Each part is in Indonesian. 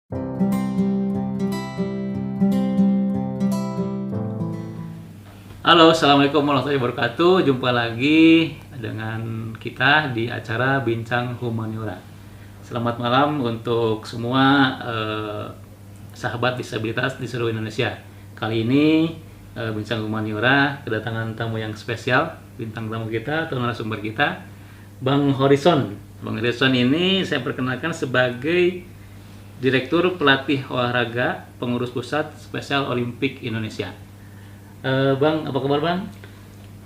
Halo, Assalamualaikum warahmatullahi wabarakatuh. Jumpa lagi dengan kita di acara Bincang Humaniora. Selamat malam untuk semua sahabat disabilitas di seluruh Indonesia. Kali ini Bincang Humaniora kedatangan tamu yang spesial. Bintang tamu kita atau narasumber kita, Bang Horizon. Bang Horizon ini saya perkenalkan sebagai Direktur Pelatih Olahraga Pengurus Pusat Spesial Olimpik Indonesia. Bang, apa kabar Bang?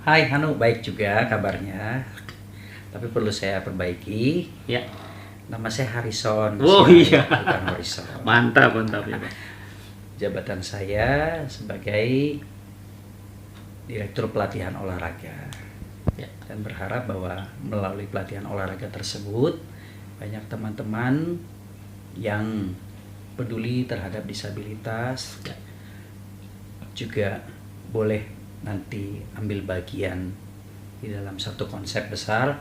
Hai Hanu, baik juga kabarnya. Tapi perlu saya perbaiki. Ya. Nama saya Harrison. Oh iya. Bukan Horizon. Mantap ya Bang. Jabatan saya sebagai Direktur Pelatihan Olahraga. Ya. Dan berharap bahwa melalui pelatihan olahraga tersebut banyak teman-teman yang peduli terhadap disabilitas juga boleh nanti ambil bagian di dalam satu konsep besar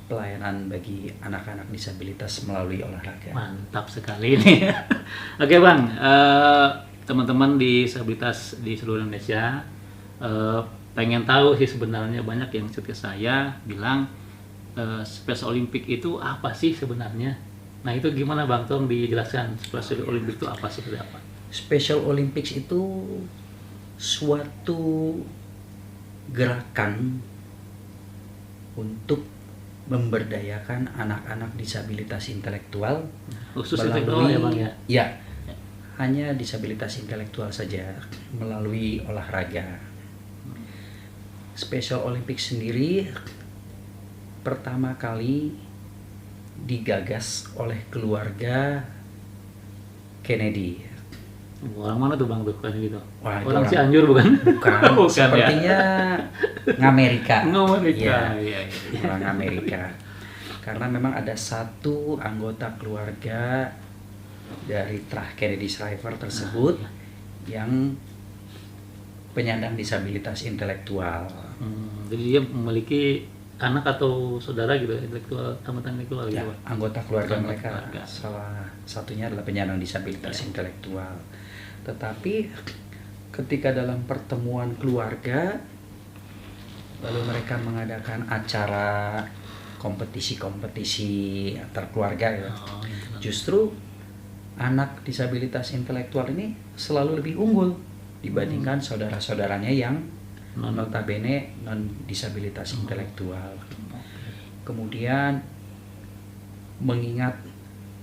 pelayanan bagi anak-anak disabilitas melalui olahraga. Mantap sekali ini. Oke Bang, teman-teman disabilitas di seluruh Indonesia pengen tahu sih sebenarnya, banyak yang chat ke saya bilang Special Olympic itu apa sih sebenarnya? Nah itu gimana Bang, tolong dijelaskan Special Olympic itu apa, seperti apa? Special Olympics itu suatu gerakan untuk memberdayakan anak-anak disabilitas intelektual Khusus intelektual ya Bang ya? Ya, hanya disabilitas intelektual saja melalui olahraga. Special Olympics sendiri pertama kali digagas oleh keluarga Kennedy. Orang mana tuh Bang tuh kan gitu? Wah, orang Cianjur bukan? Bukan, Bukan sepertinya Amerika. Amerika. Ya, orang Amerika. Karena memang ada satu anggota keluarga dari Trah Kennedy Shriver tersebut yang penyandang disabilitas intelektual. Jadi dia memiliki anak atau saudara gitu, intelektual, tamatan intelektual Ya, gitu. anggota keluarga Anggota mereka keluarga. salah satunya adalah penyandang disabilitas intelektual. Tetapi ketika dalam pertemuan keluarga lalu mereka mengadakan acara kompetisi-kompetisi antar keluarga ya. Justru anak disabilitas intelektual ini selalu lebih unggul dibandingkan saudara-saudaranya yang notabene non disabilitas intelektual. Kemudian mengingat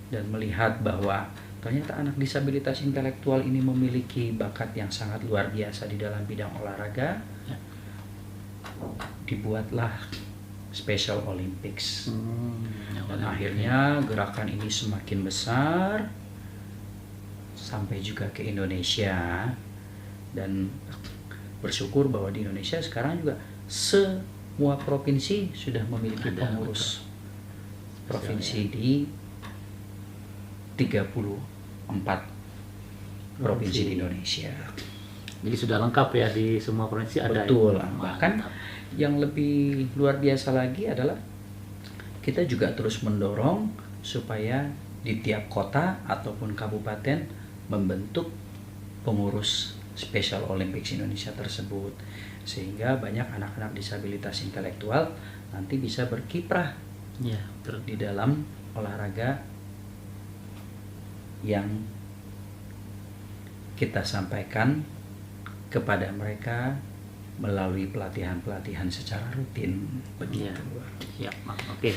dan melihat bahwa ternyata anak disabilitas intelektual ini memiliki bakat yang sangat luar biasa di dalam bidang olahraga, dibuatlah Special Olympics. Dan akhirnya gerakan ini semakin besar sampai juga ke Indonesia, dan bersyukur bahwa di Indonesia sekarang juga semua provinsi sudah memiliki pengurus provinsi di 34 provinsi di Indonesia. Jadi sudah lengkap ya, di semua provinsi ada. Betul. Ya? Bahkan yang lebih luar biasa lagi adalah kita juga terus mendorong supaya di tiap kota ataupun kabupaten membentuk pengurus Special Olympics Indonesia tersebut, sehingga banyak anak-anak disabilitas intelektual nanti bisa berkiprah Ya, di dalam olahraga yang kita sampaikan kepada mereka melalui pelatihan-pelatihan secara rutin begitu. Ya, oke.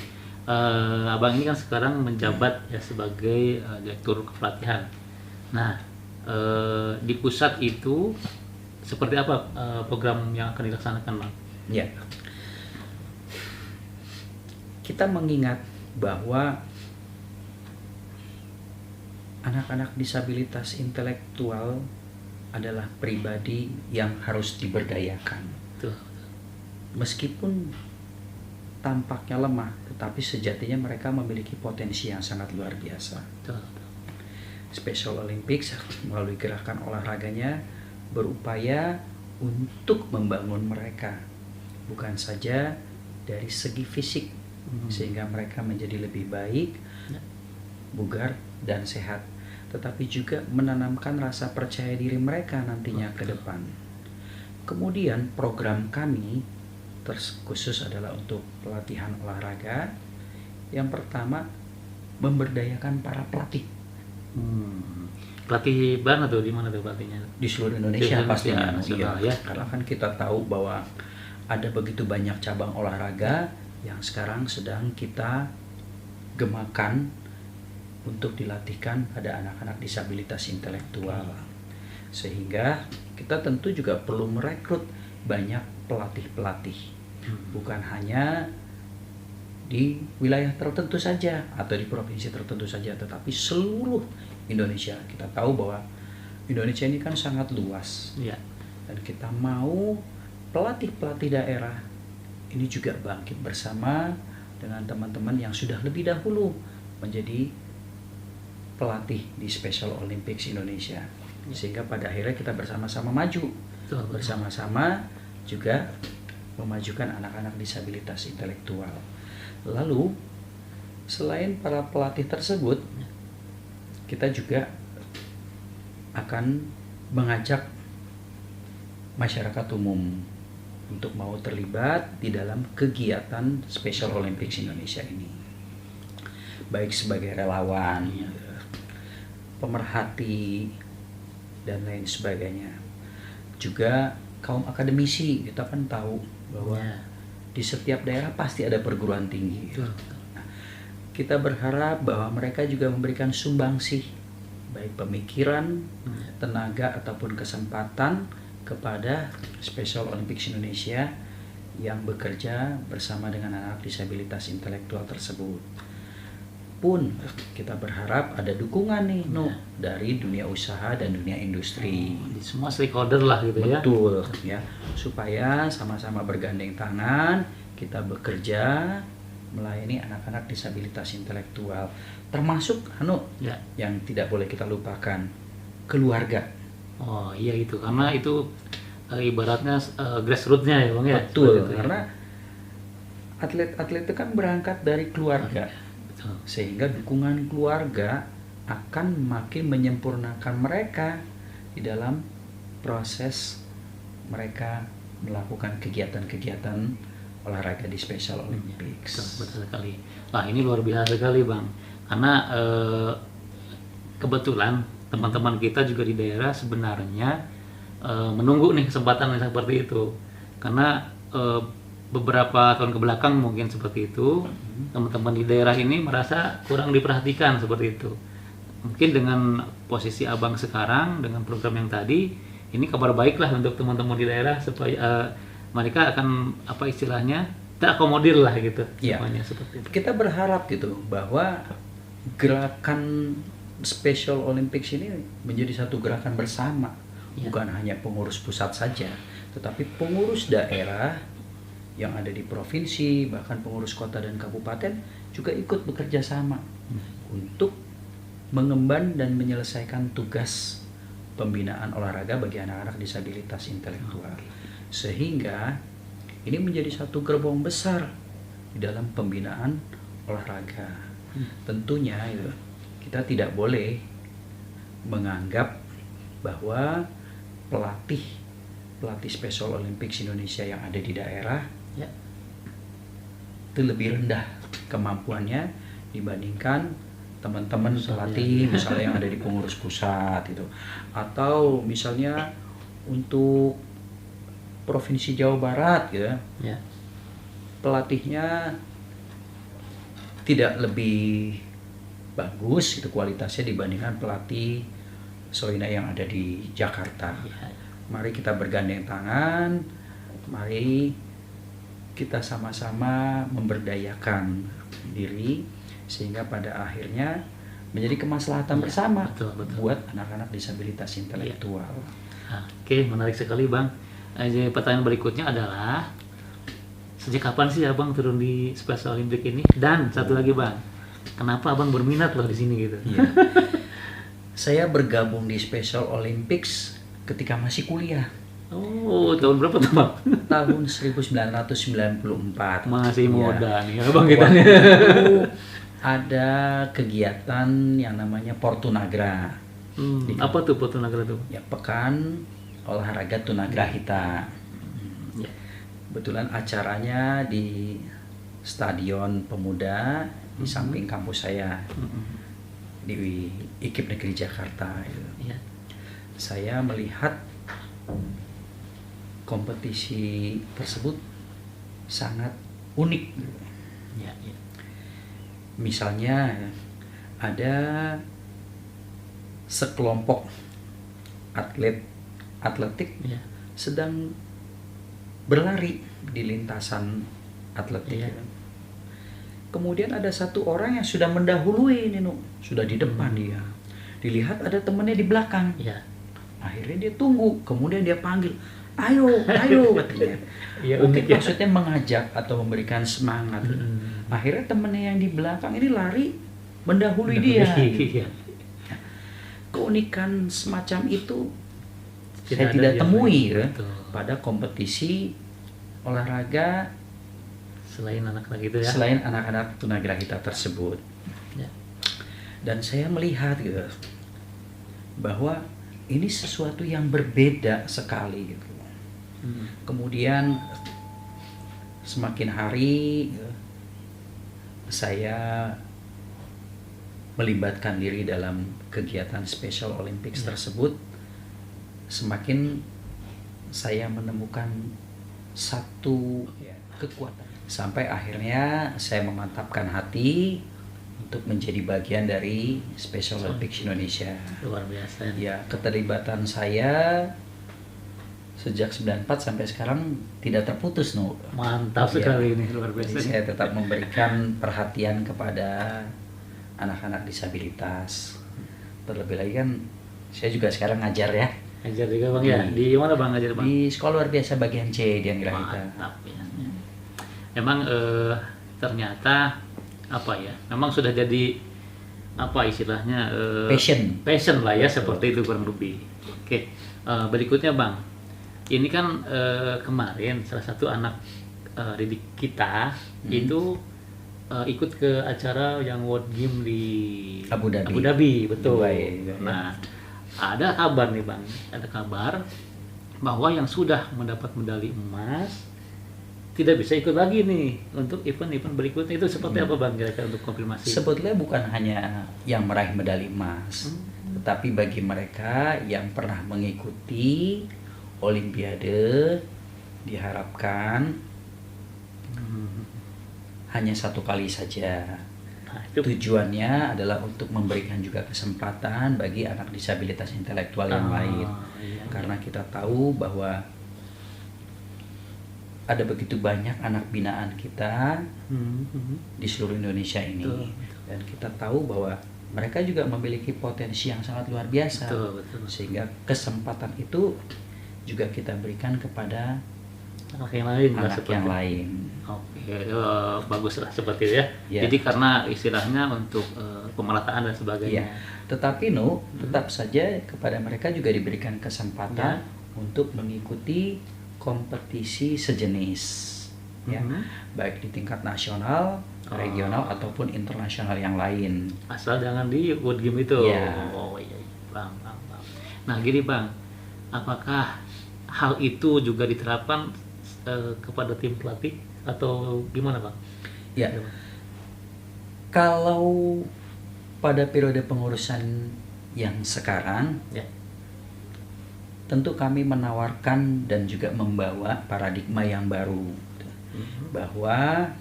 Abang ini kan sekarang menjabat ya sebagai direktur pelatihan. Nah, di pusat itu seperti apa program yang akan dilaksanakan, Bang? Ya, kita mengingat bahwa anak-anak disabilitas intelektual adalah pribadi yang harus diberdayakan. Betul. Meskipun tampaknya lemah, tetapi sejatinya mereka memiliki potensi yang sangat luar biasa. Betul. Special Olympics melalui gerakan olahraganya berupaya untuk membangun mereka, bukan saja dari segi fisik, sehingga mereka menjadi lebih baik, bugar dan sehat, tetapi juga menanamkan rasa percaya diri mereka nantinya ke depan. Kemudian program kami khusus adalah untuk pelatihan olahraga. Yang pertama, memberdayakan para pelatih. Pelatih mana tuh, di mana tuh pelatihnya? Di seluruh Indonesia pastinya. Ya. Karena kan kita tahu bahwa ada begitu banyak cabang olahraga yang sekarang sedang kita gemakan untuk dilatihkan pada anak-anak disabilitas intelektual. Sehingga kita tentu juga perlu merekrut banyak pelatih-pelatih. Bukan hanya di wilayah tertentu saja atau di provinsi tertentu saja, tetapi seluruh Indonesia. Kita tahu bahwa Indonesia ini kan sangat luas. Ya. Dan kita mau pelatih-pelatih daerah ini juga bangkit bersama dengan teman-teman yang sudah lebih dahulu menjadi pelatih di Special Olympics Indonesia. Sehingga pada akhirnya kita bersama-sama maju. Bersama-sama juga memajukan anak-anak disabilitas intelektual. Lalu selain para pelatih tersebut, kita juga akan mengajak masyarakat umum untuk mau terlibat di dalam kegiatan Special Olympics Indonesia ini. Baik sebagai relawan, pemerhati, dan lain sebagainya. Juga kaum akademisi, kita kan tahu bahwa di setiap daerah pasti ada perguruan tinggi. Nah, kita berharap bahwa mereka juga memberikan sumbangsih, baik pemikiran, tenaga, ataupun kesempatan kepada Special Olympics Indonesia yang bekerja bersama dengan anak disabilitas intelektual tersebut. Pun kita berharap ada dukungan nih dari dunia usaha dan dunia industri. Di semua stakeholder lah gitu ya. Betul ya, supaya sama-sama bergandeng tangan kita bekerja melayani anak-anak disabilitas intelektual, termasuk yang tidak boleh kita lupakan, keluarga. Oh iya itu, karena itu ibaratnya grassroots-nya ya Bang ya. Betul, karena atlet-atlet itu kan berangkat dari keluarga. Sehingga dukungan keluarga akan makin menyempurnakan mereka di dalam proses mereka melakukan kegiatan-kegiatan olahraga di Special Olympics. Betul sekali. Wah ini luar biasa sekali Bang, karena kebetulan teman-teman kita juga di daerah sebenarnya menunggu nih kesempatan seperti itu, karena beberapa tahun kebelakang mungkin seperti itu, teman-teman di daerah ini merasa kurang diperhatikan seperti itu. Mungkin dengan posisi Abang sekarang, dengan program yang tadi, ini kabar baik lah untuk teman-teman di daerah supaya mereka akan istilahnya terakomodir lah gitu. Ya, semuanya seperti itu. Kita berharap gitu bahwa gerakan Special Olympics ini menjadi satu gerakan bersama, bukan hanya pengurus pusat saja, tetapi pengurus daerah yang ada di provinsi, bahkan pengurus kota dan kabupaten juga ikut bekerja sama untuk mengemban dan menyelesaikan tugas pembinaan olahraga bagi anak-anak disabilitas intelektual. Sehingga ini menjadi satu gerbong besar di dalam pembinaan olahraga. Tentunya kita tidak boleh menganggap bahwa pelatih Special Olympics Indonesia yang ada di daerah itu lebih rendah kemampuannya dibandingkan teman-teman pelatih misalnya yang ada di pengurus pusat itu, atau misalnya untuk Provinsi Jawa Barat pelatihnya tidak lebih bagus itu kualitasnya dibandingkan pelatih Soina yang ada di Jakarta. Mari kita bergandeng tangan, mari kita sama-sama memberdayakan diri sehingga pada akhirnya menjadi kemaslahatan bersama buat anak-anak disabilitas intelektual. Oke, menarik sekali Bang. Pertanyaan berikutnya adalah, sejak kapan sih Abang turun di Special Olympics ini? Dan satu lagi Bang, kenapa Abang berminat loh di sini gitu? Saya bergabung di Special Olympics ketika masih kuliah. Oh, tahun berapa tuh Bang? Tahun 1994. Masih muda nih Abang kita nih. ada kegiatan yang namanya Portunagra. Apa tuh Portunagra tuh? Ya, Pekan Olahraga Tunagrahita. Ya. Kebetulan acaranya di Stadion Pemuda di samping kampus saya di IKIP Negeri Jakarta. Ya. Saya melihat kompetisi tersebut sangat unik. Ya, ya. Misalnya ada sekelompok atletik Ya. sedang berlari di lintasan atletik. Ya. Kemudian ada satu orang yang sudah mendahului ini, sudah di depan dia. Dilihat ada temannya di belakang. Ya. Akhirnya dia tunggu, kemudian dia panggil, ayo, ayo katanya. Ya, Mungkin unik ya. maksudnya mengajak atau memberikan semangat. Akhirnya temannya yang di belakang ini lari mendahului dia. Iya. Keunikan semacam itu saya Tidak ada tidak yang temui lain. ya, Betul. pada kompetisi olahraga Selain anak-anak itu ya. selain anak-anak tunagrahita tersebut. Ya. Dan saya melihat gitu bahwa ini sesuatu yang berbeda sekali gitu. Kemudian semakin hari saya melibatkan diri dalam kegiatan Special Olympics tersebut, semakin saya menemukan satu kekuatan. Sampai akhirnya saya memantapkan hati untuk menjadi bagian dari Special Olympics Indonesia. Luar biasa. Ya, keterlibatan saya sejak 94 sampai sekarang tidak terputus, Mantap Ya. sekali ini, luar biasa. Jadi saya tetap memberikan perhatian kepada anak-anak disabilitas. Terlebih lagi kan saya juga sekarang ngajar ya Ngajar juga Bang ya. Di mana Bang ngajar Bang? di sekolah luar biasa bagian C di Anggrahita. Mantap ya. Emang ternyata apa ya? Memang sudah jadi apa istilahnya passion lah ya, seperti itu kurang lebih. Oke, berikutnya Bang. Ini kan kemarin salah satu anak didik kita itu ikut ke acara yang World Game di Abu Dhabi. Abu Dhabi, betul. Baik. Nah, ada kabar nih Bang, ada kabar bahwa yang sudah mendapat medali emas tidak bisa ikut lagi nih untuk event-event berikutnya. Itu seperti apa Bang kira-kira untuk konfirmasi? Sebetulnya bukan hanya yang meraih medali emas, tetapi bagi mereka yang pernah mengikuti Olimpiade diharapkan hanya satu kali saja. Nah, itu Tujuannya adalah untuk memberikan juga kesempatan bagi anak disabilitas intelektual yang lain. iya. Karena kita tahu bahwa ada begitu banyak anak binaan kita di seluruh Indonesia ini. Betul. Dan kita tahu bahwa mereka juga memiliki potensi yang sangat luar biasa. Betul. Sehingga kesempatan itu juga kita berikan kepada Anak yang lain lah anak seperti yang lain. Oke, bagus lah seperti itu ya. Ya. Jadi karena istilahnya untuk pemerataan dan Iya. sebagainya. Tetapi tetap saja kepada mereka juga diberikan kesempatan untuk mengikuti kompetisi sejenis, ya, baik di tingkat nasional, regional ataupun internasional yang lain. Asal jangan di World Game itu. Ya. Oh iya, Bang. Nah gini Bang, apakah hal itu juga diterapkan kepada tim pelatih atau gimana Bang? Ya, kalau pada periode pengurusan yang sekarang, Ya. tentu kami menawarkan dan juga membawa paradigma yang baru, bahwa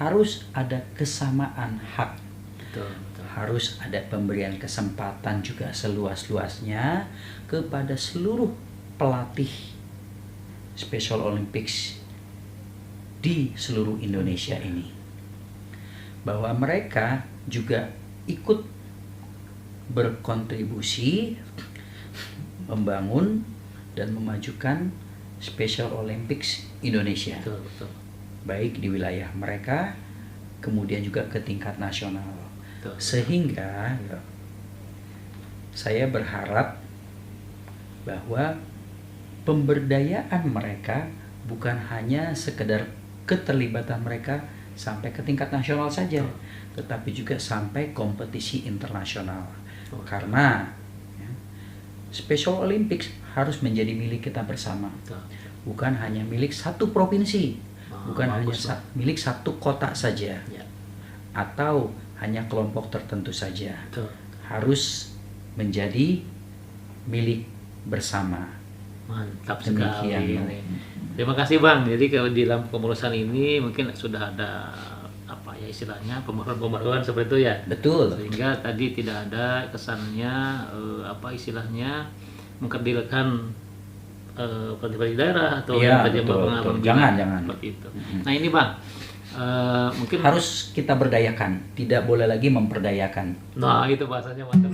harus ada kesamaan hak, Betul. harus ada pemberian kesempatan juga seluas-luasnya kepada seluruh pelatih Special Olympics di seluruh Indonesia ini, bahwa mereka juga ikut berkontribusi membangun dan memajukan Special Olympics Indonesia, Betul. baik di wilayah mereka, kemudian juga ke tingkat nasional. Betul. Sehingga saya berharap bahwa pemberdayaan mereka bukan hanya sekedar keterlibatan mereka sampai ke tingkat nasional saja, tetapi juga sampai kompetisi internasional. Karena ya, Special Olympics harus menjadi milik kita bersama, bukan hanya milik satu provinsi, bukan hanya milik satu kota saja, atau hanya kelompok tertentu saja. Harus menjadi milik bersama. Mantap Demikian. sekali. Terima kasih Bang. Jadi kalau di dalam kepengurusan ini mungkin sudah ada apa ya istilahnya pembaruan seperti itu ya. Betul. Sehingga tadi tidak ada kesannya apa istilahnya mengkerdilkan di daerah atau Iya, yang betul. berpengalaman. Jangan. Seperti itu. Nah ini Bang, mungkin harus kita berdayakan, tidak boleh lagi memperdayakan. Nah itu bahasanya mantap.